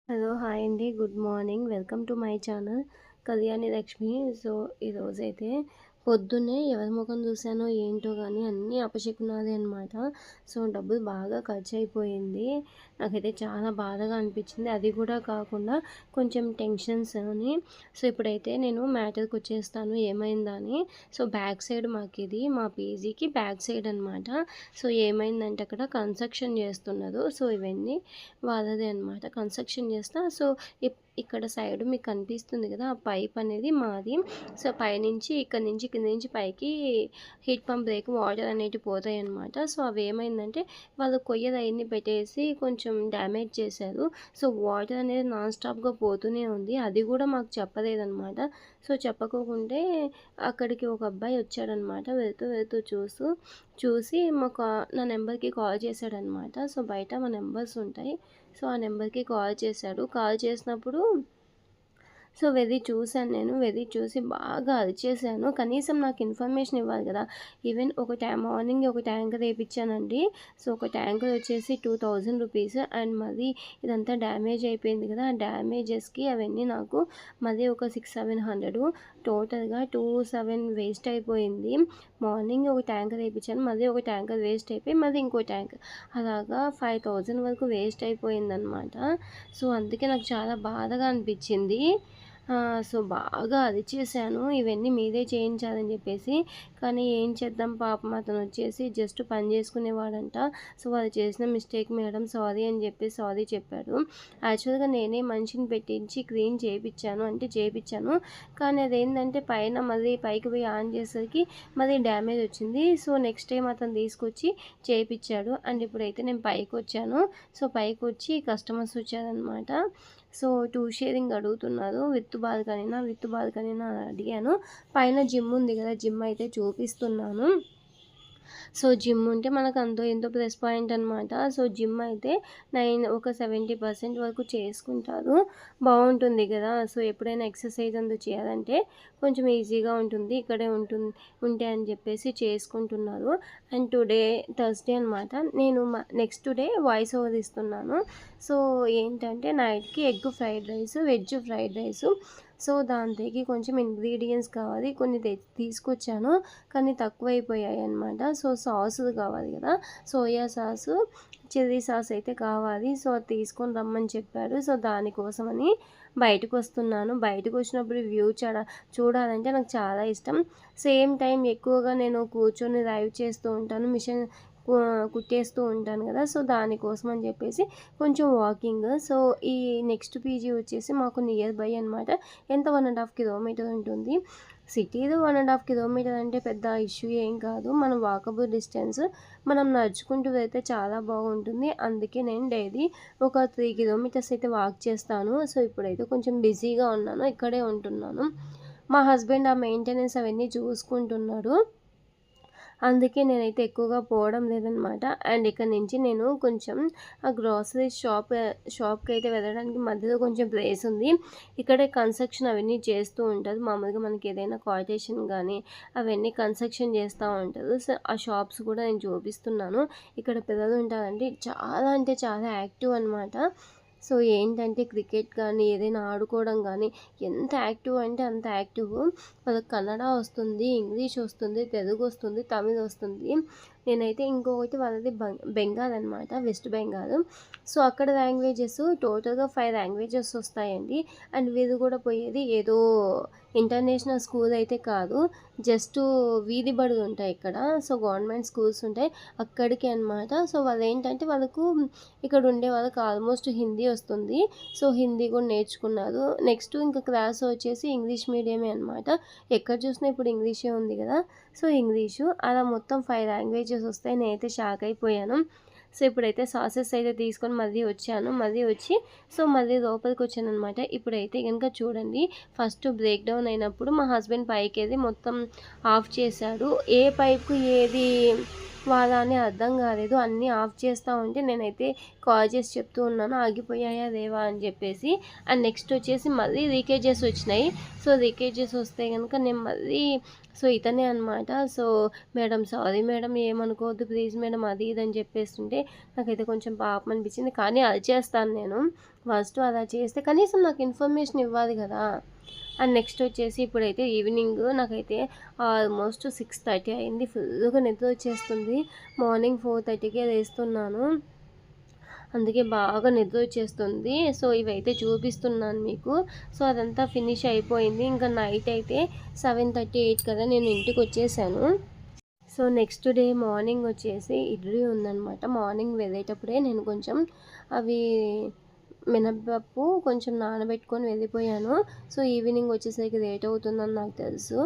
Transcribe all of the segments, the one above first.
Hello! Hi అండి. Good morning. Welcome to my channel Kalyani Lakshmi. So, ఈరోజైతే పొద్దున్నే ఎవరి ముఖం చూసానో ఏంటో గానీ అన్నీ అపశకునాలే అనమాట. సో, డబ్బులు బాగా ఖర్చయిపోయింది. నాకైతే చాలా బాధగా అనిపించింది. అది కూడా కాకుండా కొంచెం టెన్షన్స్ అని. సో, ఇప్పుడైతే నేను మ్యాటర్‌కొచ్చేస్తాను ఏమైందని. సో, బ్యాక్ సైడ్ మాకిది మా పీజీకి బ్యాక్ సైడ్ అనమాట. సో, ఏమైందంటే అక్కడ కన్స్ట్రక్షన్ చేస్తున్నారు. సో, ఇవన్నీ వాళ్ళదే అనమాట. కన్స్ట్రక్షన్ చేస్తా సో, ఇక్కడ సైడ్ మీకు కనిపిస్తుంది కదా! ఆ పైప్ అనేది మాది. సో, పైనుంచి ఇక్కడి నుంచి కింద నుంచి పైకి హీట్ పంప్ లేకి వాటర్ అనేటివి పోతాయన్నమాట. సో, అవేమైందంటే వాళ్ళు కొయ్యలు అయన్నీ పెట్టేసి కొంచెం డ్యామేజ్ చేశారు. సో, వాటర్ అనేది నాన్ స్టాప్‌గా పోతూనే ఉంది. అది కూడా మాకు చెప్పలేదనమాట. సో, చెప్పకోకుంటే అక్కడికి ఒక అబ్బాయి వచ్చాడనమాట. వెళ్తూ వెళ్తూ చూసి నా నెంబర్‌కి కాల్ చేశాడనమాట. సో, బయట మా నెంబర్స్ ఉంటాయి. సో, ఆ నెంబర్‌కి కాల్ చేశాడు. కాల్ చేసినప్పుడు సో, వెళ్లి చూసాను నేను. వెళ్లి చూసి బాగా అరిచేశాను. కనీసం నాకు ఇన్ఫర్మేషన్ ఇవ్వాలి కదా! ఈవెన్ మార్నింగ్ ఒక ట్యాంకర్ ఏపిచ్చానండి. సో, ఒక ట్యాంకర్ వచ్చేసి 2000 రూపీస్ అండ్ మళ్ళీ ఇదంతా డ్యామేజ్ అయిపోయింది కదా! ఆ డ్యామేజెస్‌కి అవన్నీ నాకు మళ్ళీ ఒక 600, 700 టోటల్‌గా 27 వేస్ట్ అయిపోయింది. మార్నింగ్ ఒక ట్యాంకర్ ఏపిచ్చాను. మళ్ళీ ఒక ట్యాంకర్ వేస్ట్ అయిపోయి మళ్ళీ ఇంకో ట్యాంకర్ అలాగా 5000 వరకు వేస్ట్ అయిపోయిందనమాట. సో, అందుకే నాకు చాలా బాధగా అనిపిచ్చింది. సో, బాగా అరిచేశాను. ఇవన్నీ మీరే చేయించాలని చెప్పేసి. కానీ ఏం చేద్దాం పాపం అతనొచ్చేసి జస్ట్ పని చేసుకునేవాడంట. సో, వాళ్ళు చేసిన మిస్టేక్ మేడం సారీ అని చెప్పి సారీ చెప్పాడు. యాక్చువల్‌గా నేనే మనిషిని పెట్టించి క్లీన్ చేపిచ్చాను. కానీ అదేంటంటే పైన మళ్ళీ పైకి పోయి ఆన్ చేసేసరికి మళ్ళీ డ్యామేజ్ వచ్చింది. సో, నెక్స్ట్ టైమ్ అతను తీసుకొచ్చి చేపిచ్చాడు. అండ్ ఇప్పుడైతే నేను పైకొచ్చాను. సో, పైకొచ్చి కస్టమర్స్ వచ్చారనమాట. సో, 2 షేరింగ్ అడుగుతున్నారు. విత్ బాల్కనీనా అని అడిగాను. పైన జిమ్ ఉంది కదా! జిమ్ అయితే చూపిస్తున్నాను. సో, జిమ్ ఉంటే మనకు అంతో ఇంతో ప్లస్ పాయింట్ అనమాట. సో, జిమ్ అయితే ఒక 70% వరకు చేసుకుంటారు. బావుంటుంది కదా! సో, ఎప్పుడైనా ఎక్సర్సైజ్ అందుకు చేయాలంటే కొంచెం ఈజీగా ఉంటుంది. ఇక్కడే ఉంటే అని చెప్పేసి చేసుకుంటున్నారు. అండ్ థర్స్‌డే అనమాట. నేను నెక్స్ట్ డే వాయిస్ ఓవర్ ఇస్తున్నాను. సో, ఏంటంటే నైట్‌కి egg fried rice, veg fried rice. So, దాంట్లోకి కొంచెం ఇంగ్రీడియెంట్స్ కావాలి. కొన్ని తీసుకొచ్చాను. కానీ తక్కువైపోయాయన్నమాట. సో, సాసులు కావాలి కదా! సోయా సాసు, చిల్లీ సాస్ అయితే కావాలి. సో, అది తీసుకొని రమ్మని చెప్పారు. సో, దానికోసమని బయటకొస్తున్నాను. బయటకొచ్చినప్పుడు వ్యూ చూడాలంటే నాకు చాలా ఇష్టం. సేమ్ టైం ఎక్కువగా నేను కూర్చొని డ్రైవ్ చేస్తూ ఉంటాను. మిషన్ కుట్టేస్తూ ఉంటాను కదా! సో, దానికోసం అని చెప్పేసి కొంచెం వాకింగ్. సో, ఈ నెక్స్ట్ పీజీ వచ్చేసి మాకు నియర్ బై అనమాట. ఎంత 1½ కిలోమీటర్ ఉంటుంది. సిటీలో 1½ కిలోమీటర్ అంటే పెద్ద ఇష్యూ ఏం కాదు. మనం వాకబుల్ డిస్టెన్స్. మనం నడుచుకుంటూ వెళ్తే చాలా బాగుంటుంది. అందుకే నేను డైలీ ఒక 3 కిలోమీటర్స్ అయితే వాక్ చేస్తాను. సో, ఇప్పుడైతే కొంచెం బిజీగా ఉన్నాను. ఇక్కడే ఉంటున్నాను. మా హస్బెండ్ ఆ మెయింటెనెన్స్ అవన్నీ చూసుకుంటున్నాడు. అందుకే నేనైతే ఎక్కువగా పోవడం లేదనమాట. అండ్ ఇక్కడ నుంచి నేను కొంచెం ఆ గ్రోసరీ షాప్‌కైతే వెళ్ళడానికి మధ్యలో కొంచెం ప్లేస్ ఉంది. ఇక్కడే కన్స్ట్రక్షన్ అవన్నీ చేస్తూ ఉంటారు. మామూలుగా మనకి ఏదైనా క్వాటేషన్ గానీ అవన్నీ కన్స్ట్రక్షన్ చేస్తా ఉంటారు. సో, ఆ షాప్స్ కూడా నేను చూపిస్తున్నాను. ఇక్కడ పిల్లలు ఉంటారండి. చాలా అంటే చాలా యాక్టివ్ అనమాట. సో, ఏంటంటే క్రికెట్ కానీ, ఏదైనా ఆడుకోవడం గానీ ఎంత యాక్టివ్ అంటే అంత యాక్టివ్. వాళ్ళకి కన్నడ వస్తుంది, ఇంగ్లీష్ వస్తుంది, తెలుగు వస్తుంది, తమిళ్ వస్తుంది. నేనైతే ఇంకొకటి వాళ్ళది బెంగాల్ అనమాట. వెస్ట్ బెంగాల్. సో, అక్కడ లాంగ్వేజెస్ టోటల్‌గా 5 లాంగ్వేజెస్ వస్తాయండి. అండ్ వీళ్ళు కూడా పోయేది ఏదో ఇంటర్నేషనల్ స్కూల్ అయితే కాదు. జస్ట్ వీధి బడులు ఉంటాయి ఇక్కడ. సో, గవర్నమెంట్ స్కూల్స్ ఉంటాయి. అక్కడికి అనమాట. సో, వాళ్ళేంటంటే వాళ్ళకు ఇక్కడ ఉండే వాళ్ళకి ఆల్మోస్ట్ హిందీ వస్తుంది. సో, హిందీ కూడా నేర్చుకున్నారు. నెక్స్ట్ ఇంకా క్లాస్ వచ్చేసి ఇంగ్లీష్ మీడియమే అనమాట. ఎక్కడ చూసినా ఇప్పుడు ఇంగ్లీషే ఉంది కదా! సో, ఇంగ్లీషు అలా మొత్తం 5 లాంగ్వేజెస్ వస్తాయి. నేనైతే షాక్ అయిపోయాను. సో, ఇప్పుడైతే సాసెస్ అయితే తీసుకొని మళ్ళీ వచ్చాను. మళ్ళీ లోపలికొచ్చాననమాట. ఇప్పుడైతే గనుక చూడండి ఫస్ట్ బ్రేక్ డౌన్ అయినప్పుడు మా హస్బెండ్ పైకెళ్ళి మొత్తం ఆఫ్ చేశాడు. ఏ పైప్‌కి ఏది వాళ్ళ అని అర్థం కాలేదు. అన్నీ ఆఫ్ చేస్తా ఉంటే నేనైతే కాల్ చేసి చెప్తూ ఉన్నాను, ఆగిపోయాయా లేవా అని చెప్పేసి. అండ్ నెక్స్ట్ వచ్చేసి మళ్ళీ లీకేజెస్ వచ్చినాయి. సో లీకేజెస్ వస్తే కనుక నేను మళ్ళీ ఇతనే అనమాట. సో మేడం సారీ మేడం ఏమనుకోవద్దు ప్లీజ్ మేడం అది ఇది అని చెప్పేస్తుంటే నాకైతే కొంచెం పాపం అనిపించింది. కానీ అది చేస్తాను నేను. ఫస్ట్ అలా చేస్తే కనీసం నాకు ఇన్ఫర్మేషన్ ఇవ్వాలి కదా. అండ్ నెక్స్ట్ వచ్చేసి ఇప్పుడైతే ఈవినింగ్ నాకైతే ఆల్మోస్ట్ 6:30 అయింది. ఫుల్గా నిద్ర వచ్చేస్తుంది. మార్నింగ్ 4:30కే లేస్తున్నాను. అందుకే బాగా నిద్ర వచ్చేస్తుంది. సో ఇవైతే చూపిస్తున్నాను మీకు. సో అదంతా ఫినిష్ అయిపోయింది. ఇంకా నైట్ అయితే 7:30, 8 కదా నేను ఇంటికి వచ్చేసాను. సో నెక్స్ట్ డే మార్నింగ్ వచ్చేసి ఇడ్లీ ఉందనమాట. మార్నింగ్ వెళ్ళేటప్పుడే నేను కొంచెం అవి మినపప్పు కొంచెం నానబెట్టుకొని వెళ్ళిపోయాను. సో ఈవినింగ్ వచ్చేసరికి లేట్ అవుతుందని నాకు తెలుసు.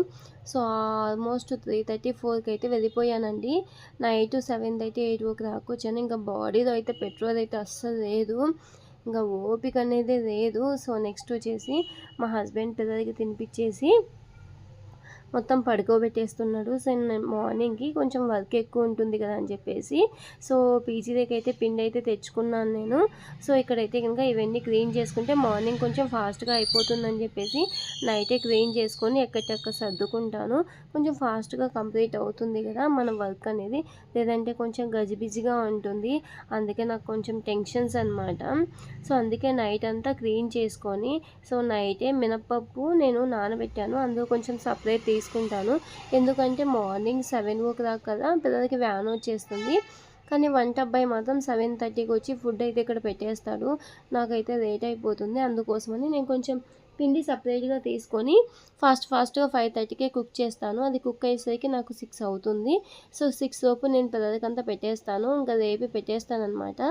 సో ఆల్మోస్ట్ 3:30, 4కి అయితే వెళ్ళిపోయానండి. నైట్ 7:30, 8 రాకొచ్చాను. ఇంకా బాడీలో అయితే పెట్రోల్ అయితే అస్సలు లేదు. ఇంకా ఓపిక అనేది లేదు. సో నెక్స్ట్ వచ్చేసి మా హస్బెండ్ పిల్లలకి తినిపించేసి మొత్తం పడుకోబెట్టేస్తున్నాడు. సో నేను మార్నింగ్కి కొంచెం వర్క్ ఎక్కువ ఉంటుంది కదా అని చెప్పేసి సో పీజీలోకి అయితే పిండి అయితే తెచ్చుకున్నాను నేను. సో ఇక్కడైతే కనుక ఇవన్నీ క్లీన్ చేసుకుంటే మార్నింగ్ కొంచెం ఫాస్ట్గా అయిపోతుందని చెప్పేసి నైటే క్లీన్ చేసుకొని ఎక్కడెక్కడ సర్దుకుంటాను. కొంచెం ఫాస్ట్గా కంప్లీట్ అవుతుంది కదా మన వర్క్ అనేది. లేదంటే కొంచెం గజిబిజిగా ఉంటుంది. అందుకే నాకు కొంచెం టెన్షన్స్ అనమాట. సో అందుకే నైట్ అంతా క్లీన్ చేసుకొని సో నైటే మినప్పప్పు నేను నానబెట్టాను. అందులో కొంచెం సపరేట్ తీసుకుంటాను. ఎందుకంటే మార్నింగ్ 7 కదా పిల్లలకి వ్యాన్ వచ్చేస్తుంది. కానీ వంట అబ్బాయి మాత్రం 7:30కి వచ్చి ఫుడ్ అయితే ఇక్కడ పెట్టేస్తాడు. నాకైతే లేట్ అయిపోతుంది. అందుకోసమని నేను కొంచెం పిండి సపరేట్గా తీసుకొని ఫాస్ట్గా 5:30కే కుక్ చేస్తాను. అది కుక్ అయ్యేసరికి నాకు 6 అవుతుంది. సో 6 లోపు నేను పిల్లలకంతా పెట్టేస్తాను. ఇంకా రేపి పెట్టేస్తాను అనమాట.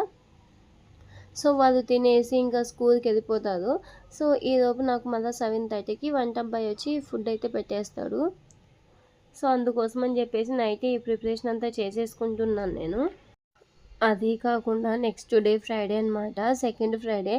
సో వాళ్ళు తినేసి ఇంకా స్కూల్కి వెళ్ళిపోతారు. సో ఈలోపు నాకు మళ్ళీ 7:30కి వంట అబ్బాయి వచ్చి ఫుడ్ అయితే పెట్టేస్తాడు. సో అందుకోసం అని చెప్పేసి నైటే ఈ ప్రిపరేషన్ అంతా చేసేసుకుంటున్నాను నేను. అది కాకుండా నెక్స్ట్ డే ఫ్రైడే అనమాట. Second Friday.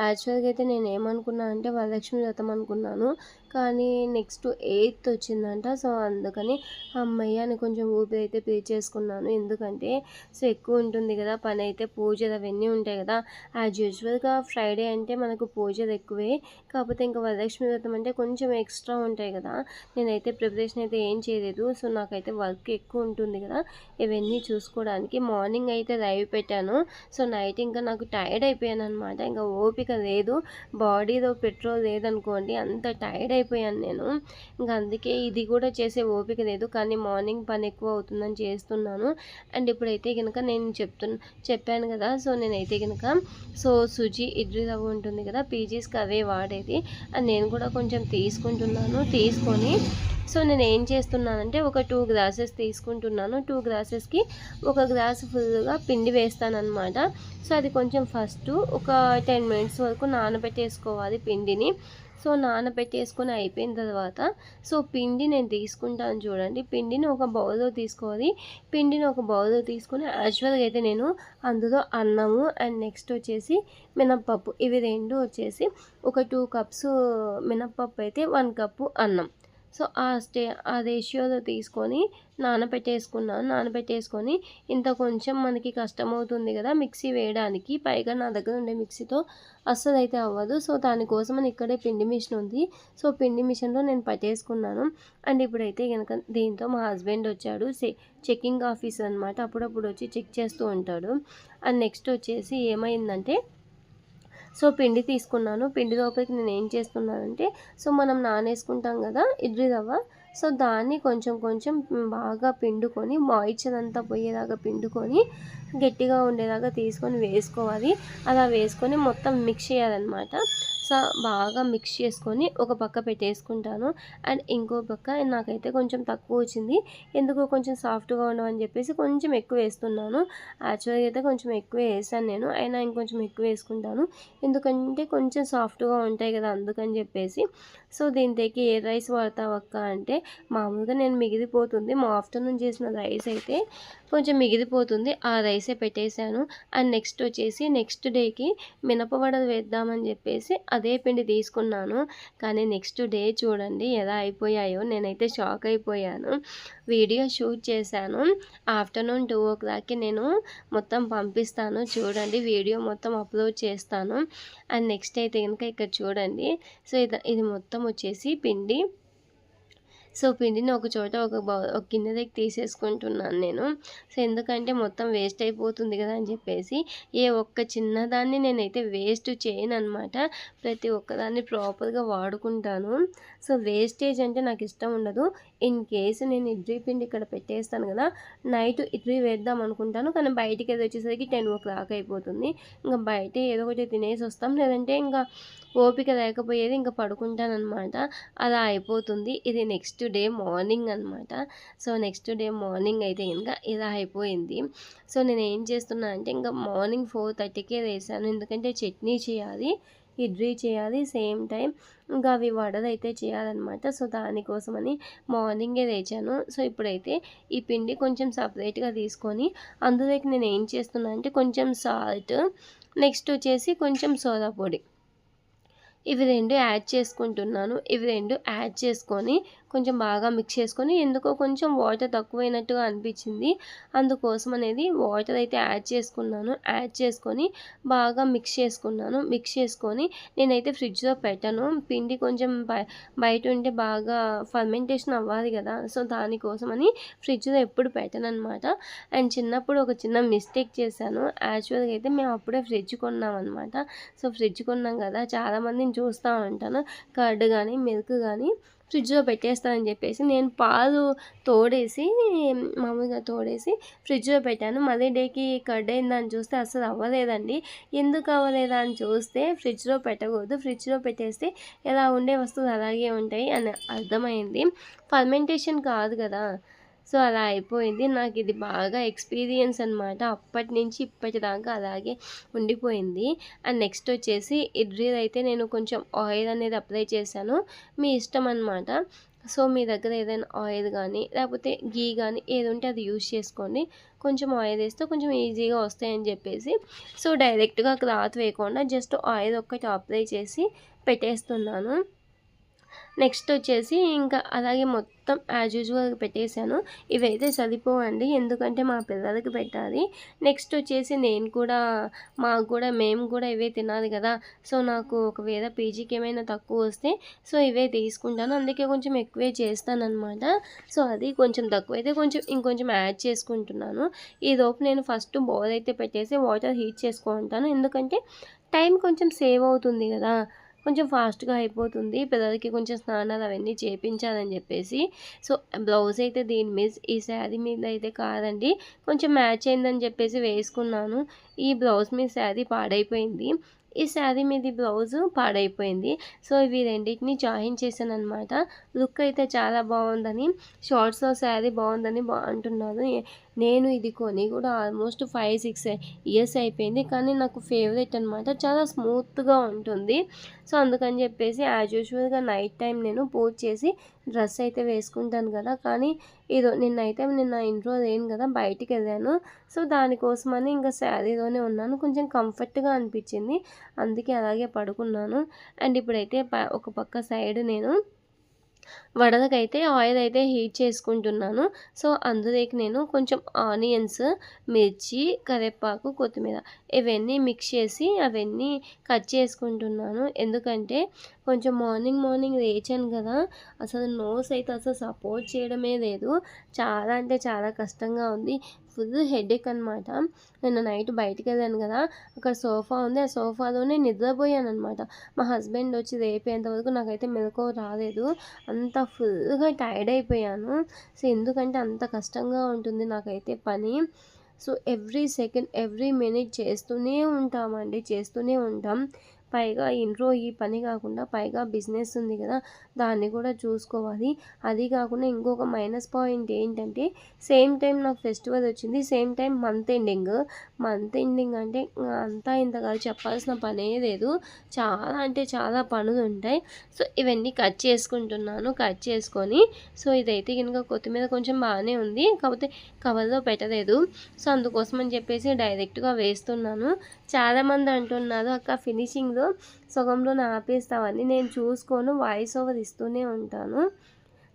యాక్చువల్గా అయితే నేను ఏమనుకున్నా అంటే వరలక్ష్మి వ్రతం అనుకున్నాను. కానీ నెక్స్ట్ 8th వచ్చిందంట. సో అందుకని హమ్మయ్య అని కొంచెం ఊపిరి అయితే పీల్చేసుకున్నాను. ఎందుకంటే సో ఎక్కువ ఉంటుంది కదా పని అయితే, పూజలు అవన్నీ ఉంటాయి కదా. యాజ్ యూజువల్గా ఫ్రైడే అంటే మనకు పూజలు ఎక్కువే. కాకపోతే ఇంకా వరలక్ష్మి వ్రతం అంటే కొంచెం ఎక్స్ట్రా ఉంటాయి కదా. నేనైతే ప్రిపరేషన్ అయితే ఏం చేయలేదు. సో నాకైతే వర్క్ ఎక్కువ ఉంటుంది కదా ఇవన్నీ చూసుకోవడానికి. మార్నింగ్ అయితే లైవ్ పెట్టాను. సో నైట్ ఇంకా నాకు టైర్డ్ అయిపోయాను అనమాట. ఇంకా ఓపిక లేదు. బాడీలో పెట్రోల్ లేదనుకోండి, అంత టైర్డ్ అయిపోయాను నేను. ఇంకా అందుకే ఇది కూడా చేసే ఓపిక లేదు. కానీ మార్నింగ్ పని ఎక్కువ అవుతుందని చేస్తున్నాను. అండ్ ఇప్పుడైతే కనుక నేను చెప్పాను కదా. సో నేనైతే కనుక సుజీ ఇడ్లీ రవ్వ ఉంటుంది కదా పీజీస్కి అవే వాడేది. అండ్ నేను కూడా కొంచెం తీసుకుంటున్నాను. తీసుకొని సో నేను ఏం చేస్తున్నానంటే ఒక 2 గ్లాసెస్ తీసుకుంటున్నాను. 2 గ్లాసెస్కి 1 గ్లాస్ ఫుల్గా పిండి వేస్తానన్నమాట. సో అది కొంచెం ఫస్ట్ ఒక 10 మినిట్స్ వరకు నానబెట్టేసుకోవాలి పిండిని. సో నానబెట్టేసుకొని అయిపోయిన తర్వాత సో పిండి నేను తీసుకుంటాను చూడండి. పిండిని ఒక బౌల్లో తీసుకోవాలి. పిండిని ఒక బౌల్లో తీసుకొని యాక్చువల్గా అయితే నేను అందులో అన్నము అండ్ నెక్స్ట్ వచ్చేసి మినప్పప్పు ఇవి రెండు వచ్చేసి ఒక 2 కప్స్ మినప్పప్పు అయితే 1 కప్పు అన్నం. సో ఆ రేషియోలో తీసుకొని నానబెట్టేసుకొని ఇంత కొంచెం మనకి కష్టమవుతుంది కదా మిక్సీ వేయడానికి. పైగా నా దగ్గర ఉండే మిక్సీతో అస్సలు అయితే అవ్వదు. సో దానికోసమని ఇక్కడే పిండి మిషన్ ఉంది. సో పిండి మిషన్లో నేను పట్టేసుకున్నాను. అండ్ ఇప్పుడైతే కనుక దీంతో మా హస్బెండ్ వచ్చాడు. చెక్కింగ్ ఆఫీసర్ అనమాట. అప్పుడప్పుడు వచ్చి చెక్ చేస్తూ ఉంటాడు. అండ్ నెక్స్ట్ వచ్చేసి ఏమైందంటే సో పిండి తీసుకున్నాను. పిండి లోపలికి నేను ఏం చేస్తున్నానంటే సో మనం నానేసుకుంటాం కదా ఇడ్లీ రవ్వ. సో దాన్ని కొంచెం కొంచెం బాగా పిండుకొని మాయిశ్చర్ అంతా పోయేలాగా పిండుకొని గట్టిగా ఉండేలాగా తీసుకొని వేసుకోవాలి. అలా వేసుకొని మొత్తం మిక్స్ చేయాలన్నమాట. సో బాగా మిక్స్ చేసుకొని ఒక పక్క పెట్టేసుకుంటాను. అండ్ ఇంకో పక్క నాకైతే కొంచెం తక్కువ వచ్చింది. ఎందుకో కొంచెం సాఫ్ట్గా ఉండవని చెప్పేసి కొంచెం ఎక్కువ వేస్తున్నాను. యాక్చువల్గా అయితే కొంచెం ఎక్కువ వేసాను నేను. అయినా ఇంకొంచెం ఎక్కువ వేసుకుంటాను. ఎందుకంటే కొంచెం సాఫ్ట్గా ఉంటాయి కదా అందుకని చెప్పేసి. సో దీంట్లోకి ఏ రైస్ వాడతావు అక్క అంటే మామూలుగా నేను మిగిలిపోతుంది. మా ఆఫ్టర్నూన్ చేసిన రైస్ అయితే కొంచెం మిగిలిపోతుంది. ఆ రైస్ రైసే పెట్టేశాను. అండ్ నెక్స్ట్ వచ్చేసి నెక్స్ట్ డేకి మినపవడలు వేద్దామని చెప్పేసి అదే పిండి తీసుకున్నాను. కానీ నెక్స్ట్ డే చూడండి ఎలా అయిపోయాయో, నేనైతే షాక్ అయిపోయాను. వీడియో షూట్ చేశాను. ఆఫ్టర్నూన్ 2:00కి నేను మొత్తం పంపిస్తాను చూడండి, వీడియో మొత్తం అప్లోడ్ చేస్తాను. అండ్ నెక్స్ట్ అయితే కనుక ఇక్కడ చూడండి, సో ఇది మొత్తం వచ్చేసి పిండి. సో పిండిని ఒక చోట ఒక గిన్నెలోకి తీసేసుకుంటున్నాను నేను. సో ఎందుకంటే మొత్తం వేస్ట్ అయిపోతుంది కదా అని చెప్పేసి ఏ ఒక్క చిన్నదాన్ని నేనైతే వేస్ట్ చేయననమాట. ప్రతి ఒక్కదాన్ని ప్రాపర్గా వాడుకుంటాను. సో వేస్టేజ్ అంటే నాకు ఇష్టం ఉండదు. ఇన్ కేసు నేను ఇడ్లీ పిండి ఇక్కడ పెట్టేస్తాను కదా, నైట్ ఇడ్లీ వేద్దాం అనుకుంటాను, కానీ బయటికి అది వచ్చేసరికి 10:00 అయిపోతుంది. ఇంకా బయట ఏదో ఒకటి తినేసి వస్తాం, లేదంటే ఇంకా ఓపిక లేకపోయేది ఇంకా పడుకుంటానన్నమాట. అలా అయిపోతుంది. ఇది నెక్స్ట్ డే మార్నింగ్ అనమాట. సో నెక్స్ట్ డే మార్నింగ్ అయితే ఇంకా ఇలా అయిపోయింది. సో నేను ఏం చేస్తున్నా అంటే ఇంకా మార్నింగ్ 4:30కే వేసాను, ఎందుకంటే చట్నీ చేయాలి, ఇడ్లీ చేయాలి, సేమ్ టైం ఇంకా అవి వడలు అయితే చేయాలన్నమాట. సో దానికోసమని మార్నింగే లేచాను. సో ఇప్పుడైతే ఈ పిండి కొంచెం సపరేట్గా తీసుకొని అందులోకి నేను ఏం చేస్తున్నా అంటే కొంచెం సాల్ట్, నెక్స్ట్ వచ్చేసి కొంచెం సోడా పొడి, ఇవి 2 యాడ్ చేసుకుంటున్నాను. ఇవి 2 యాడ్ చేసుకొని కొంచెం బాగా మిక్స్ చేసుకొని, ఎందుకో కొంచెం వాటర్ తక్కువైనట్టుగా అనిపించింది, అందుకోసం అనేది వాటర్ అయితే యాడ్ చేసుకున్నాను. యాడ్ చేసుకొని బాగా మిక్స్ చేసుకున్నాను. మిక్స్ చేసుకొని నేనైతే ఫ్రిడ్జ్లో పెట్టను. పిండి కొంచెం బయట ఉంటే బాగా ఫర్మెంటేషన్ అవ్వాలి కదా, సో దానికోసమని ఫ్రిడ్జ్లో ఎప్పుడు పెట్టనన్నమాట. అండ్ చిన్నప్పుడు ఒక చిన్న మిస్టేక్ చేశాను. యాక్చువల్గా అయితే మేము అప్పుడే ఫ్రిడ్జ్ కొన్నాం అనమాట. సో ఫ్రిడ్జ్ కొన్నాం కదా, చాలామందిని చూస్తూ ఉంటాను కర్డ్ కానీ మిల్క్ కానీ ఫ్రిడ్జ్లో పెట్టేస్తానని చెప్పేసి నేను పాలు మామూలుగా తోడేసి ఫ్రిడ్జ్లో పెట్టాను. మళ్ళీ డేకి కర్డ్ అయిందని చూస్తే అసలు అవ్వలేదండి. ఎందుకు అవ్వలేదా అని చూస్తే ఫ్రిడ్జ్లో పెట్టకూడదు, ఫ్రిడ్జ్లో పెట్టేస్తే ఎలా ఉండే వస్తువులు అలాగే ఉంటాయి అని అర్థమైంది. ఫర్మెంటేషన్ కాదు కదా, సో అలా అయిపోయింది. నాకు ఇది బాగా ఎక్స్పీరియన్స్ అనమాట. అప్పటి నుంచి ఇప్పటిదాకా అలాగే ఉండిపోయింది. అండ్ నెక్స్ట్ వచ్చేసి ఇడ్లీలు అయితే నేను కొంచెం ఆయిల్ అనేది అప్లై చేశాను, మీ ఇష్టం అనమాట. సో మీ దగ్గర ఏదైనా ఆయిల్ కానీ లేకపోతే గీ కానీ ఏది ఉంటే అది యూజ్ చేసుకోండి. కొంచెం ఆయిల్ వేస్తే కొంచెం ఈజీగా వస్తాయని చెప్పేసి సో డైరెక్ట్గా క్లాత్ వేయకుండా జస్ట్ ఆయిల్ ఒక్కటి అప్లై చేసి పెట్టేస్తున్నాను. నెక్స్ట్ వచ్చేసి ఇంకా అలాగే మొత్తం యాజ్ యూజువల్ పెట్టేశాను. ఇవైతే సరిపోవండి, ఎందుకంటే మా పిల్లలకి పెట్టాలి. నెక్స్ట్ వచ్చేసి మేము కూడా ఇవే తినాలి కదా. సో నాకు ఒకవేళ పీజీకి ఏమైనా తక్కువ వస్తే సో ఇవే తీసుకుంటాను, అందుకే కొంచెం ఎక్కువే చేస్తానన్నమాట. సో అది కొంచెం తక్కువైతే ఇంకొంచెం యాడ్ చేసుకుంటున్నాను. ఈలోపు నేను ఫస్ట్ బౌల్ అయితే పెట్టేసి వాటర్ హీట్ చేసుకుంటాను, ఎందుకంటే టైం కొంచెం సేవ్ అవుతుంది కదా, కొంచెం ఫాస్ట్గా అయిపోతుంది. పిల్లలకి కొంచెం స్నానాలు అవన్నీ చేయించాలని చెప్పేసి సో బ్లౌజ్ అయితే ఈ శారీ మీద అయితే కాదండి, కొంచెం మ్యాచ్ అయిందని చెప్పేసి వేసుకున్నాను. ఈ బ్లౌజ్ మీద శారీ పాడైపోయింది, ఈ శారీ మీద బ్లౌజ్ పాడైపోయింది. సో ఇవి రెండింటిని జాయిన్ చేశాను అనమాట. లుక్ అయితే చాలా బాగుందని, షార్ట్స్లో శారీ బాగుందని అంటున్నారు. నేను ఇది కొని కూడా ఆల్మోస్ట్ 5-6 ఇయర్స్ అయిపోయింది, కానీ నాకు ఫేవరెట్ అనమాట. చాలా స్మూత్గా ఉంటుంది. సో అందుకని చెప్పేసి యాజ్ యూజువల్గా నైట్ టైం నేను పూజ చేసి డ్రెస్ అయితే వేసుకుంటాను కదా, కానీ నిన్న ఇంట్లో లేను కదా, బయటికి వెళ్ళాను. సో దానికోసమని ఇంకా శారీలోనే ఉన్నాను, కొంచెం కంఫర్ట్గా అనిపించింది, అందుకే అలాగే పడుకున్నాను. అండ్ ఇప్పుడైతే ఒక పక్క సైడ్ నేను వడలకైతే ఆయిల్ అయితే హీట్ చేసుకుంటున్నాను. సో అందులోకి నేను కొంచెం ఆనియన్స్, మిర్చి, కరివేపాకు, కొత్తిమీర ఇవన్నీ మిక్స్ చేసి అవన్నీ కట్ చేసుకుంటున్నాను. ఎందుకంటే కొంచెం మార్నింగ్ లేచాను కదా, అసలు నోస్ అయితే అసలు సపోర్ట్ చేయడమే లేదు, చాలా అంటే చాలా కష్టంగా ఉంది. ఫుల్ హెడేక్ అనమాట. నేను నైట్ బయటికి వెళ్ళాను కదా, అక్కడ సోఫా ఉంది, ఆ సోఫాలోనే నిద్రపోయాను అనమాట. మా హస్బెండ్ వచ్చి రేపేంత వరకు నాకైతే మెలకువ రాలేదు, అంత ఫుల్గా టైర్డ్ అయిపోయాను. సో ఎందుకంటే అంత కష్టంగా ఉంటుంది నాకైతే పని. So every second every minute చేస్తూనే ఉంటాం. పైగా ఇంట్లో ఈ పని కాకుండా పైగా బిజినెస్ ఉంది కదా, దాన్ని కూడా చూసుకోవాలి. అది కాకుండా ఇంకొక మైనస్ పాయింట్ ఏంటంటే సేమ్ టైం నాకు ఫెస్టివల్ వచ్చింది, same time month ending. Month ending అంటే అంతా ఇంత కాదు, చెప్పాల్సిన పనే లేదు. చాలా అంటే చాలా పనులు ఉంటాయి. సో ఇవన్నీ కట్ చేసుకుంటున్నాను. కట్ చేసుకొని సో ఇదైతే కనుక కొత్తిమీర కొంచెం బాగానే ఉంది, కాకపోతే కవర్లో పెట్టలేదు. సో అందుకోసం అని చెప్పేసి డైరెక్ట్గా వేస్తున్నాను. చాలామంది అంటున్నారు, అక్క ఫినిషింగ్లో సగంలోనే ఆపేస్తామని. నేను చూసుకోను, వాయిస్ ఓవర్ ఇస్తూనే ఉంటాను.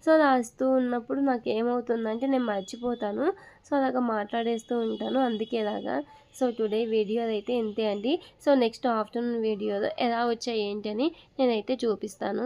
సో అలా ఇస్తూ ఉన్నప్పుడు నాకేమవుతుందంటే నేను మర్చిపోతాను. సో అలాగా మాట్లాడేస్తూ ఉంటాను, అందుకే ఇలాగా. సో టుడే వీడియో అయితే ఇంతే అండి. సో నెక్స్ట్ ఆఫ్టర్నూన్ వీడియోలో ఎలా వచ్చాయి ఏంటి అని నేనైతే చూపిస్తాను.